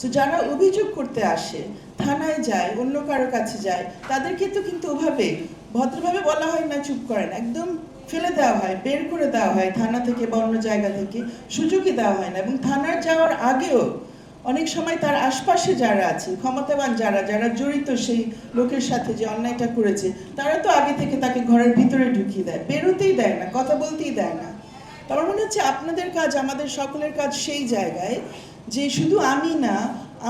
তো যারা অভিযোগ করতে আসে, থানায় যায়, অন্য কারো কাছে যায়, তাদেরকে তো কিন্তু ওভাবে ভদ্রভাবে বলা হয় না, চুপ করেন, একদম ফেলে দেওয়া হয়, বের করে দেওয়া হয় থানা থেকে বা অন্য জায়গা থেকে, সুযোগই দেওয়া হয় না। এবং থানার যাওয়ার আগেও অনেক সময় তার আশপাশে যারা আছে, ক্ষমতাবান যারা যারা জড়িত সেই লোকের সাথে যে অন্যায়টা করেছে, তারা তো আগে থেকে তাকে ঘরের ভিতরে ঢুকিয়ে দেয়, বেরোতেই দেয় না, কথা বলতেই দেয় না। আমার মনে হচ্ছে আপনাদের কাজ, আমাদের সকলের কাজ সেই জায়গায় যে শুধু আমি না,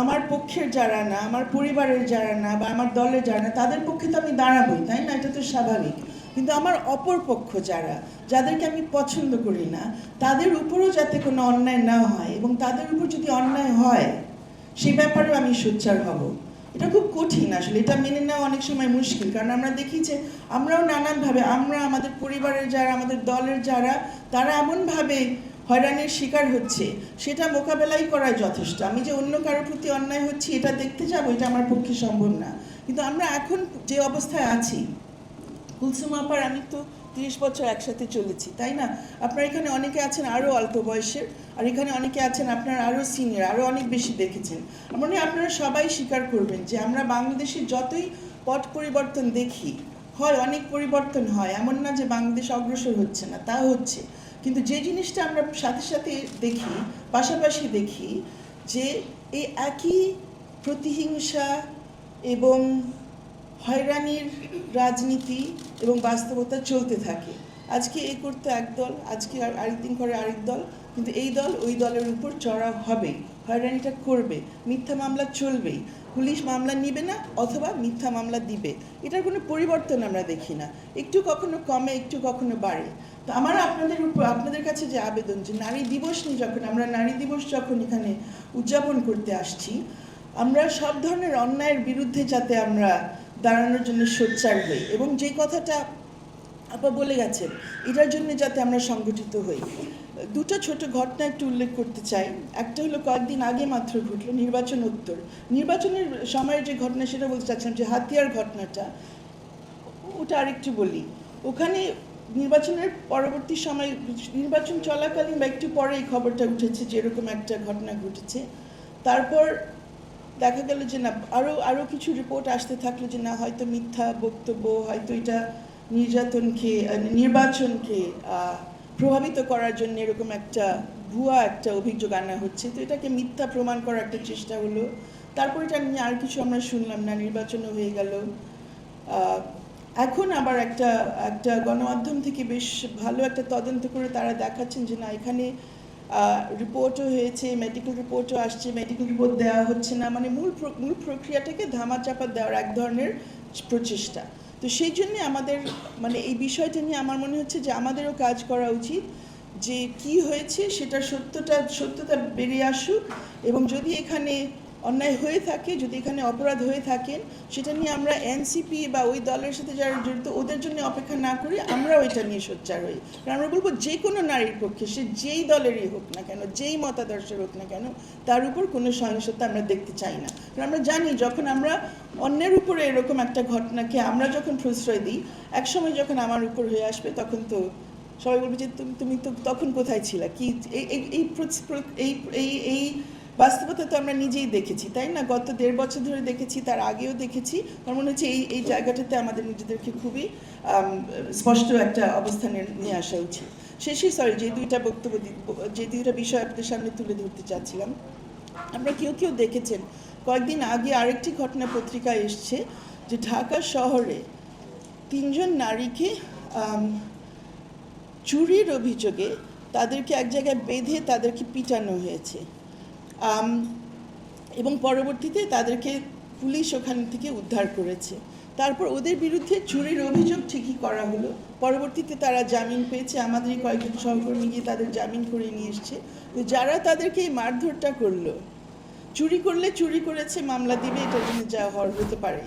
আমার পক্ষের যারা না, আমার পরিবারের যারা না, বা আমার দলের যারা না, তাদের পক্ষে তো আমি দাঁড়াবোই, তাই না? এটা তো স্বাভাবিক। কিন্তু আমার অপর পক্ষ যারা, যাদেরকে আমি পছন্দ করি না, তাদের উপরও যাতে কোনো অন্যায় না হয়, এবং তাদের উপর যদি অন্যায় হয় সে ব্যাপারেও আমি সোচ্চার হব। এটা খুব কঠিন আসলে, এটা মেনে নেওয়া অনেক সময় মুশকিল, কারণ আমরা দেখি যে আমরাও নানানভাবে, আমরা আমাদের পরিবারের যারা, আমাদের দলের যারা, তারা এমনভাবে হয়রানির শিকার হচ্ছে, সেটা মোকাবেলাই করাই যথেষ্ট। আমি যে অন্য কারোর প্রতি অন্যায় হচ্ছে এটা দেখতে যাবো, এটা আমার পক্ষে সম্ভব না। কিন্তু আমরা এখন যে অবস্থায় আছি, কুলসুম আপার আমি তো 30 বছর একসাথে চলেছি, তাই না? আপনার এখানে অনেকে আছেন আরও অল্প বয়সের, আর এখানে অনেকে আছেন আপনারা আরও সিনিয়র, আরও অনেক বেশি দেখেছেন। আমার মনে হয় আপনারা সবাই স্বীকার করবেন যে আমরা বাংলাদেশে যতই পট পরিবর্তন দেখি, হয় অনেক পরিবর্তন হয়, এমন না যে বাংলাদেশ অগ্রসর হচ্ছে না, তা হচ্ছে। কিন্তু যে জিনিসটা আমরা সাথে সাথে দেখি, পাশাপাশি দেখি, যে এই একই প্রতিহিংসা এবং হয়রানির রাজনীতি এবং বাস্তবতা চলতে থাকে। আজকে এই করতে একদল, আজকে আরেকদিন করে আরেক দল, কিন্তু এই দল ওই দলের উপর চড়া হবেই, হয়রানিটা করবে, মিথ্যা মামলা চলবেই, পুলিশ মামলা নিবে না অথবা মিথ্যা মামলা দিবে। এটার কোনো পরিবর্তন আমরা দেখি না, একটু কখনো কমে, একটু কখনো বাড়ে। তো আমার আপনাদের কাছে যে আবেদন, যে নারী দিবস নিয়ে যখন আমরা নারী দিবস যখন এখানে উদযাপন করতে আসছি, আমরা সব ধরনের অন্যায়ের বিরুদ্ধে যাতে আমরা দাঁড়ানোর জন্য সোচ্চার হই, এবং যে কথাটা আপা বলে গেছেন, এটার জন্য যাতে আমরা সংগঠিত হই। দুটো ছোট ঘটনা একটু উল্লেখ করতে চাই। একটা হলো কয়েকদিন আগে মাত্র ঘটলো, নির্বাচন উত্তর, নির্বাচনের সময়ের যে ঘটনা সেটা বলতে চাচ্ছিলাম, যে হাতিয়ার ঘটনাটা, ওটা আরেকটু বলি। ওখানে নির্বাচনের পরবর্তী সময়, নির্বাচন চলাকালীন বা একটু পরে এই খবরটা উঠেছে যে এরকম একটা ঘটনা ঘটেছে। তারপর দেখা গেল যে না, আরও কিছু রিপোর্ট আসতে থাকলো যে না, হয়তো মিথ্যা বক্তব্য, হয়তো এটা নির্বাচনকে প্রভাবিত করার জন্য এরকম একটা ভুয়া একটা অভিযোগ আনা হচ্ছে, তো এটাকে মিথ্যা প্রমাণ করার একটা চেষ্টা হলো। তারপর এটা নিয়ে আর কিছু আমরা শুনলাম না, নির্বাচনও হয়ে গেল। এখন আবার একটা গণমাধ্যম থেকে বেশ ভালো একটা তদন্ত করে তারা দেখাচ্ছেন যে না, এখানে রিপোর্টও হয়েছে, মেডিকেল রিপোর্টও আসছে, মেডিকেল রিপোর্ট দেওয়া হচ্ছে না, মানে মূল প্রক্রিয়াটাকে ধামাচাপা দেওয়ার এক ধরনের প্রচেষ্টা। তো সেই জন্যে আমাদের, মানে এই বিষয়টা নিয়ে আমার মনে হচ্ছে যে আমাদেরও কাজ করা উচিত, যে কি হয়েছে সেটা সত্যতা বেরিয়ে আসুক, এবং যদি এখানে অন্যায় হয়ে থাকে, যদি এখানে অপরাধ হয়ে থাকেন, সেটা নিয়ে আমরা এনসিপি বা ওই দলের সাথে যারা জড়িত ওদের জন্য অপেক্ষা না করি, আমরাও এটা নিয়ে সোচ্চার হই। কারণ আমরা বলবো যে কোনো নারীর পক্ষে, সে যেই দলেরই হোক না কেন, যেই মতাদর্শের হোক না কেন, তার উপর কোনো সহিংসতা আমরা দেখতে চাই না। কারণ আমরা জানি যখন আমরা অন্যের উপরে এরকম একটা ঘটনাকে আমরা যখন প্রশ্রয় দিই, একসময় যখন আমার উপর হয়ে আসবে, তখন তো সবাই বলবে যে তুমি তো তখন কোথায় ছিলা, কি এই বাস্তবতা তো আমরা নিজেই দেখেছি, তাই না? গত 1.5 বছর ধরে দেখেছি, তার আগেও দেখেছি। আমার মনে হচ্ছে এই জায়গাটাতে আমাদের নিজেদেরকে খুবই স্পষ্ট একটা অবস্থানে নিয়ে আসা উচিত। সরি, যে দুইটা বিষয় আপনাদের সামনে তুলে ধরতে চাচ্ছিলাম। আমরা কেউ দেখেছেন, কয়েকদিন আগে আরেকটি ঘটনা পত্রিকায় এসছে, যে ঢাকা শহরে 3 জন নারীকে চুরির অভিযোগে তাদেরকে এক জায়গায় বেঁধে তাদেরকে পিটানো হয়েছে, এবং পরবর্তীতে তাদেরকে পুলিশ ওখান থেকে উদ্ধার করেছে। তারপর ওদের বিরুদ্ধে চুরির অভিযোগ ঠিকই করা হলো, পরবর্তীতে তারা জামিন পেয়েছে, আমাদেরই কয়েকজন সহকর্মী গিয়ে তাদের জামিন করে নিয়ে এসছে। তো যারা তাদেরকে এই মারধরটা করলো, চুরি করলে চুরি করেছে মামলা দিবে, এটার জন্য যা হতে পারে।